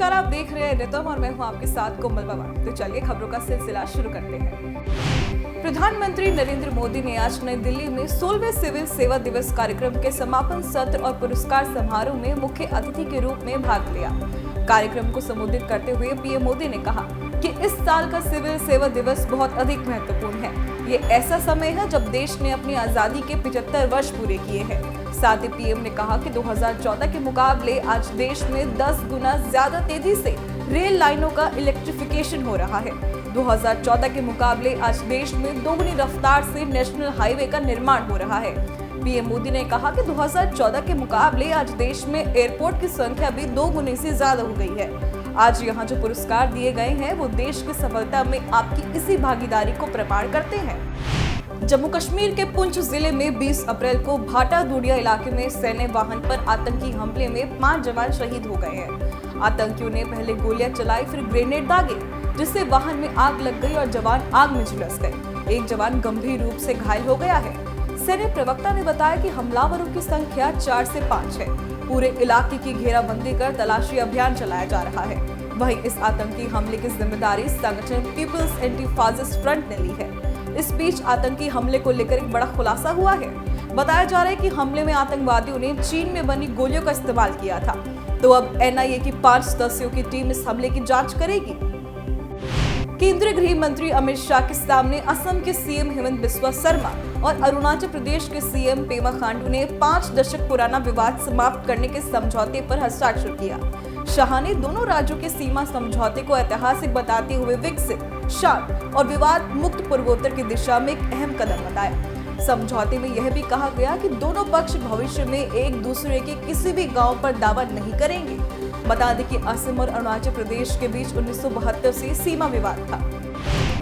नमस्कार, आप देख रहे हैं रितम और मैं हूं आपके साथ कोमल पवार। तो चलिए खबरों का सिलसिला शुरू करते हैं। प्रधानमंत्री नरेंद्र मोदी ने आज नई दिल्ली में 16वें सिविल सेवा दिवस कार्यक्रम के समापन सत्र और पुरस्कार समारोह में मुख्य अतिथि के रूप में भाग लिया। कार्यक्रम को संबोधित करते हुए पीएम मोदी ने कहा कि इस साल का सिविल सेवा दिवस बहुत अधिक महत्वपूर्ण है। ये ऐसा समय है जब देश ने अपनी आजादी के 75 वर्ष पूरे किए हैं। साथ ही पीएम ने कहा कि 2014 के मुकाबले आज देश में 10 गुना ज्यादा तेजी से रेल लाइनों का इलेक्ट्रिफिकेशन हो रहा है। 2014 के मुकाबले आज देश में दोगुनी रफ्तार से नेशनल हाईवे का निर्माण हो रहा है। पीएम मोदी ने कहा कि 2014 के मुकाबले आज देश में एयरपोर्ट की संख्या भी 2 गुने से ज्यादा हो गई है। आज यहाँ जो पुरस्कार दिए गए हैं वो देश की सफलता में आपकी इसी भागीदारी को प्रमाण करते हैं। जम्मू कश्मीर के पुंछ जिले में 20 अप्रैल को भाटा दूडिया इलाके में सैन्य वाहन पर आतंकी हमले में 5 जवान शहीद हो गए हैं। आतंकियों ने पहले गोलियां चलाई, फिर ग्रेनेड दागे, जिससे वाहन में आग लग गई और जवान आग में झुलस गए। एक जवान गंभीर रूप से घायल हो गया है। सैन्य प्रवक्ता ने बताया कि हमलावरों की संख्या 4 से 5 है। पूरे इलाके की घेराबंदी कर तलाशी अभियान चलाया जा रहा है। वहीं इस आतंकी हमले की जिम्मेदारी संगठन पीपल्स एंटी-फासिस्ट फ्रंट ने ली है। इस बीच आतंकी हमले को लेकर एक बड़ा खुलासा हुआ है। बताया जा रहा है कि हमले में आतंकवादियों ने चीन में बनी गोलियों का इस्तेमाल किया था। तो अब एनआईए की 5 सदस्यों की टीम इस हमले की जांच करेगी। केंद्रीय गृह मंत्री अमित शाह के सामने असम के सीएम हेमंत बिस्वा शर्मा और अरुणाचल प्रदेश के सीएम पेमा खांडू ने 5 दशक पुराना विवाद समाप्त करने के समझौते पर हस्ताक्षर किया। शाह ने दोनों राज्यों के सीमा समझौते को ऐतिहासिक बताते हुए विकसित, शांत और विवाद मुक्त पूर्वोत्तर की दिशा में एक अहम कदम बताया। समझौते में यह भी कहा गया कि दोनों पक्ष भविष्य में एक दूसरे के किसी भी गांव पर दावा नहीं करेंगे। बता दें कि असम और अरुणाचल प्रदेश के बीच 1972 से सीमा विवाद था।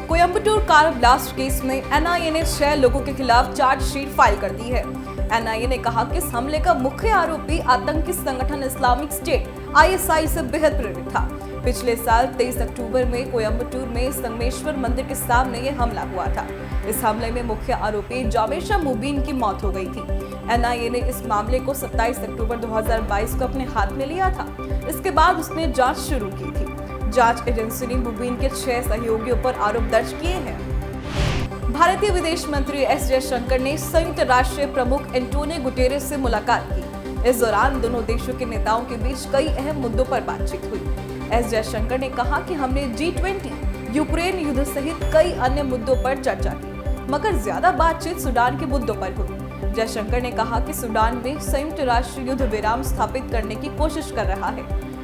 कोयंबटूर कार ब्लास्ट केस में एनआईए ने 6 लोगों के खिलाफ चार्जशीट फाइल कर दी है। एनआईए ने कहा कि इस हमले का मुख्य आरोपी आतंकी संगठन इस्लामिक स्टेट आईएसआई से बेहद प्रेरित था। पिछले साल 23 अक्टूबर में कोयंबटूर में संगमेश्वर मंदिर के सामने ये हमला हुआ था। इस हमले में मुख्य आरोपी जावेशा मुबीन की मौत हो गई थी। एनआईए ने इस मामले को 27 अक्टूबर 2022 को अपने हाथ में लिया था। इसके बाद उसने जांच शुरू की थी। जांच एजेंसी ने मुबीन के 6 सहयोगियों पर आरोप दर्ज किए हैं। भारतीय विदेश मंत्री एस जयशंकर ने संयुक्त राष्ट्र प्रमुख एंटोनियो गुटेरेस से मुलाकात की। इस दौरान दोनों देशों के नेताओं के बीच कई अहम मुद्दों पर बातचीत हुई। एस जयशंकर ने कहा कि हमने G20, यूक्रेन युद्ध सहित कई अन्य मुद्दों पर चर्चा की, मगर ज्यादा बातचीत सूडान के मुद्दों पर हुई। जयशंकर ने कहा कि सूडान में संयुक्त राष्ट्र युद्ध विराम स्थापित करने की कोशिश कर रहा है,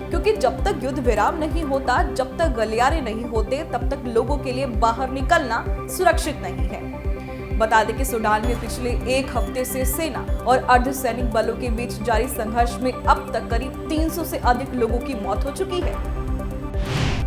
क्योंकि जब तक युद्ध विराम नहीं होता, जब तक गलियारे नहीं होते, तब तक लोगों के लिए बाहर निकलना सुरक्षित नहीं है। बता दें कि सूडान में पिछले 1 हफ्ते से सेना और अर्धसैनिक बलों के बीच जारी संघर्ष में अब तक करीब 300 से अधिक लोगों की मौत हो चुकी है।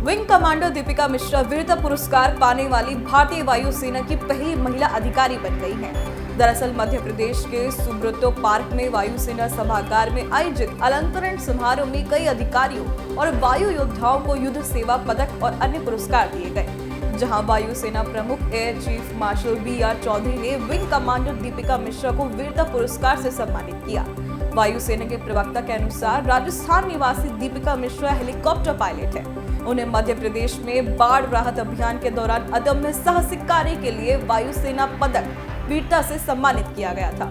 विंग कमांडर दीपिका मिश्रा वीरता पुरस्कार पाने वाली भारतीय वायुसेना की पहली महिला अधिकारी बन गई हैं। दरअसल मध्य प्रदेश के सुब्रतो पार्क में वायुसेना सभागार में आयोजित अलंकरण समारोह में कई अधिकारियों और वायु योद्धाओं को युद्ध सेवा पदक और अन्य पुरस्कार दिए गए, जहां वायुसेना प्रमुख air chief marshal BR Chaudhary ने विंग कमांडर दीपिका मिश्रा को वीरता पुरस्कार से सम्मानित किया। वायुसेना के प्रवक्ता के अनुसार राजस्थान निवासी दीपिका मिश्रा हेलीकॉप्टर पायलट है। उन्हें मध्य प्रदेश में बाढ़ राहत अभियान के दौरान अदम्य साहसिक कार्य के लिए वायुसेना पदक वीरता से सम्मानित किया गया था।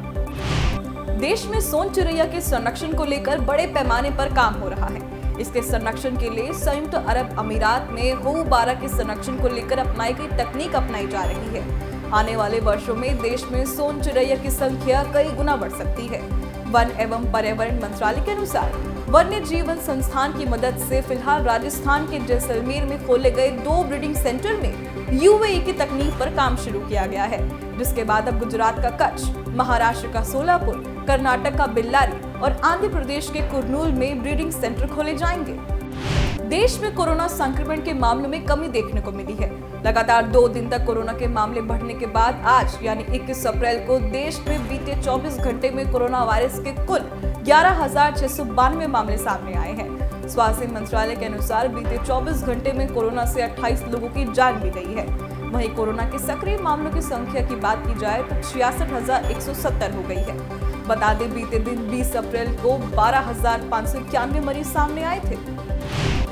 देश में सोन चिड़ैया के संरक्षण को लेकर बड़े पैमाने पर काम हो रहा है। इसके संरक्षण के लिए संयुक्त अरब अमीरात में होऊ-बारा के संरक्षण को लेकर अपनाई गई तकनीक अपनाई जा रही है। आने वाले वर्षों में देश में सोन चिड़ैया की संख्या कई गुना बढ़ सकती है। वन एवं पर्यावरण मंत्रालय के अनुसार वन्य जीवन संस्थान की मदद से फिलहाल राजस्थान के जैसलमेर में खोले गए 2 ब्रीडिंग सेंटर में यूएई की तकनीक पर काम शुरू किया गया है, जिसके बाद अब गुजरात का कच्छ, महाराष्ट्र का सोलापुर, कर्नाटक का बेल्लारी और आंध्र प्रदेश के कुर्नूल में ब्रीडिंग सेंटर खोले जाएंगे। देश में कोरोना संक्रमण के मामलों में कमी देखने को मिली है। लगातार 2 दिन तक कोरोना के मामले बढ़ने के बाद आज यानी 21 अप्रैल को देश में बीते 24 घंटे में कोरोना वायरस के कुल 11,692 मामले सामने आए हैं। स्वास्थ्य मंत्रालय के अनुसार बीते 24 घंटे में कोरोना से 28 लोगों की जान भी गई है। वहीं कोरोना के सक्रिय मामलों की संख्या की बात की जाए तो 66,170 हो गई है। बता दें बीते दिन 20 अप्रैल को 12,591 मरीज सामने आए थे।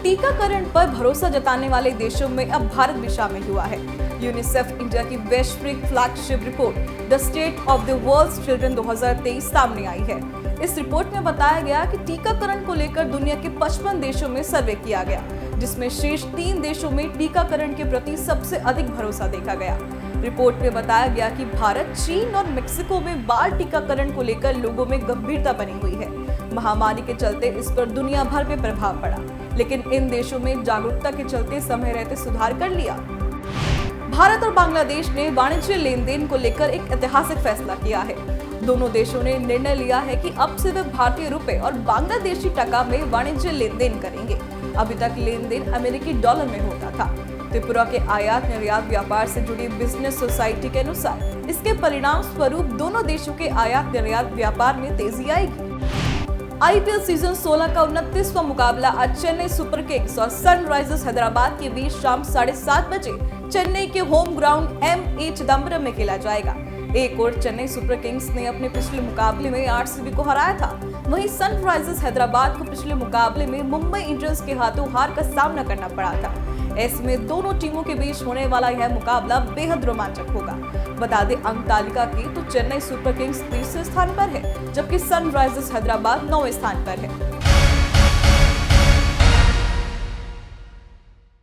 टीकाकरण पर भरोसा जताने वाले देशों में अब भारत भी शामिल हुआ है। यूनिसेफ इंडिया की वैश्विक flagship report the state of the world's children 2023 सामने आई है। इस रिपोर्ट में बताया गया कि टीकाकरण को लेकर दुनिया के 55 देशों में सर्वे किया गया, जिसमें शीर्ष 3 देशों में टीकाकरण के प्रति सबसे अधिक भरोसा देखा गया। रिपोर्ट में बताया गया कि भारत, चीन और मेक्सिको में बाल टीकाकरण को लेकर लोगों में गंभीरता बनी हुई है। महामारी के चलते इस पर दुनिया भर में प्रभाव पड़ा, लेकिन इन देशों में जागरूकता के चलते समय रहते सुधार कर लिया। भारत और बांग्लादेश ने वाणिज्य लेन देन को लेकर एक ऐतिहासिक फैसला किया है। दोनों देशों ने निर्णय लिया है कि अब से वे भारतीय रुपए और बांग्लादेशी टका में वाणिज्य लेन देन करेंगे। अभी तक लेन देन अमेरिकी डॉलर में होता था। त्रिपुरा के आयात निर्यात व्यापार से जुड़ी बिजनेस सोसाइटी के अनुसार इसके परिणाम स्वरूप दोनों देशों के आयात निर्यात व्यापार में तेजी आएगी। आईपीएल सीजन 16 का 29वां मुकाबला आज चेन्नई सुपर किंग्स और सनराइजर्स हैदराबाद के बीच शाम 7:30 बजे चेन्नई के होम ग्राउंड एम.ए. चिदम्बरम में खेला जाएगा। एक और चेन्नई सुपर किंग्स ने अपने पिछले मुकाबले में आरसीबी को हराया था, वहीं सनराइजर्स हैदराबाद को पिछले मुकाबले में मुंबई इंडियंस के हाथों हार का सामना करना पड़ा था। ऐसे में दोनों टीमों के बीच होने वाला यह मुकाबला बेहद रोमांचक होगा। बता दें, अंक तालिका की तो चेन्नई सुपर किंग्स तीसरे स्थान पर है, जबकि सनराइजर्स हैदराबाद 9वें स्थान पर है।